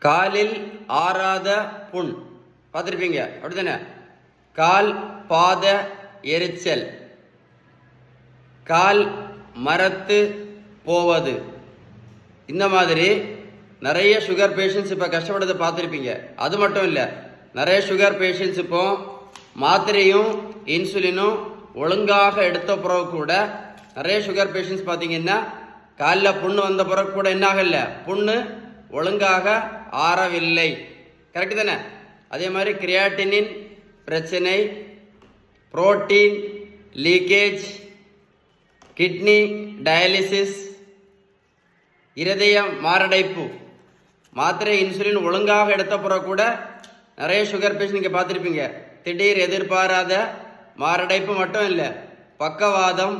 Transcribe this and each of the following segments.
காலில் ஆறாத புண் பார்த்துருப்பீங்க, அப்படித்தானே? கால் பாத எரிச்சல், கால் மரத்து போவது, இந்த மாதிரி நிறைய சுகர் பேஷண்ட்ஸ் இப்போ கஷ்டப்படுறதை பார்த்துருப்பீங்க. அது மட்டும் இல்லை, நிறைய சுகர் பேஷண்ட்ஸ் இப்போ மாத்திரையும் இன்சுலினும் ஒழுங்காக எடுத்த பிறகு கூட நிறைய சுகர் பேஷண்ட்ஸ் பார்த்தீங்கன்னா காலில் புண்ணு வந்த பிறகு கூட என்ன ஆகல, புண்ணு ஒழுங்காக ஆறவில்லை. கரெக்டு தானே? அதே மாதிரி கிரியாட்டினின் பிரச்சனை, புரோட்டீன் லீக்கேஜ், கிட்னி டயாலிசிஸ், இருதய மாரடைப்பு, மாத்திரை இன்சுலின் ஒழுங்காக எடுத்த பிறகு கூட நிறைய சுகர் பேஷண்ட் நீங்கள் பார்த்துருப்பீங்க. திடீர் எதிர்பாராத மாரடைப்பு மட்டும் இல்லை, பக்கவாதம்,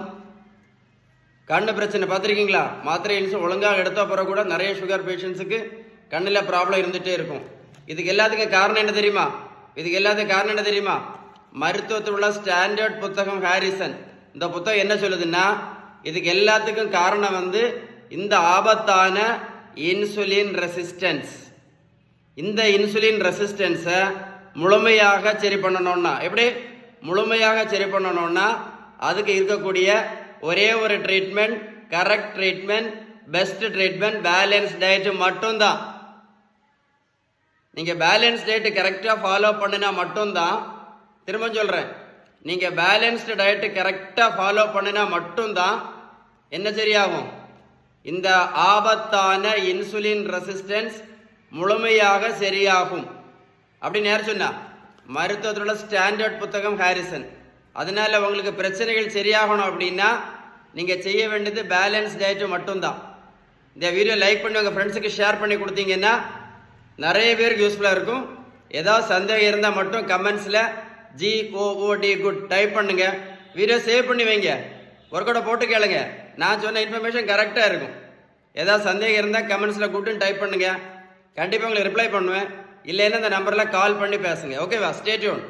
கண்ணு பிரச்சனை பார்த்துருக்கீங்களா? மாத்திரை இன்சுலின் ஒழுங்காக எடுத்த பிறகு கூட நிறைய சுகர் பேஷண்ட்ஸுக்கு கண்ணில் ப்ராப்ளம் இருந்துகிட்டே இருக்கும். இதுக்கு எல்லாத்துக்கும் காரணம் என்ன தெரியுமா? மருத்துவத்தில் உள்ள ஸ்டாண்டர்ட் புத்தகம் ஹாரிசன், இந்த புத்தகம் என்ன சொல்லுதுன்னா, இதுக்கு எல்லாத்துக்கும் காரணம் இந்த ஆபத்தான இன்சுலின் ரெசிஸ்டன்ஸ். இந்த இன்சுலின் ரெசிஸ்டன்ஸை முழுமையாக சரி பண்ணணும்னா, எப்படி முழுமையாக சரி பண்ணணும்னா அதுக்கு இருக்கக்கூடிய ஒரே ஒரு treatment, correct treatment, best treatment, balance diet மட்டும்தான். நீங்கள் பேலன்ஸ் டயட் கரெக்டாக ஃபாலோ பண்ணினா மட்டும்தான், திரும்ப சொல்கிறேன், நீங்கள் பேலன்ஸ்டு டயட்டு கரெக்டாக ஃபாலோ பண்ணினா மட்டும்தான் என்ன சரியாகும், இந்த ஆபத்தான இன்சுலின் ரெசிஸ்டன்ஸ் முழுமையாக சரியாகும். அப்படின்னு யார் சொன்னா? மருத்துவத்தோட ஸ்டாண்டர்ட் புத்தகம் ஹாரிசன். அதனால உங்களுக்கு பிரச்சனைகள் சரியாகணும் அப்படின்னா நீங்கள் செய்ய வேண்டியது பேலன்ஸ் டயட்டு மட்டும்தான். இந்த வீடியோ லைக் பண்ணி உங்கள் ஃப்ரெண்ட்ஸுக்கு ஷேர் பண்ணி கொடுத்தீங்கன்னா நிறைய பேருக்கு யூஸ்ஃபுல்லாக இருக்கும். ஏதாவது சந்தேகம் இருந்தால் மட்டும் கமெண்ட்ஸில் GOOD குட் டைப் பண்ணுங்க. வீடியோ சேவ் பண்ணி வைங்க, ஒர்க் அவுட்டை போட்டு கேளுங்க. நான் சொன்ன இன்ஃபர்மேஷன் கரெக்டாக இருக்கும். ஏதாவது சந்தேகம் இருந்தால் கமெண்ட்ஸில் குட்டுன்னு டைப் பண்ணுங்க, கண்டிப்பாக உங்களுக்கு ரிப்ளை பண்ணுவேன். இல்லைன்னா இந்த நம்பரில் கால் பண்ணி பேசுங்க. ஓகேவா? Stay tune.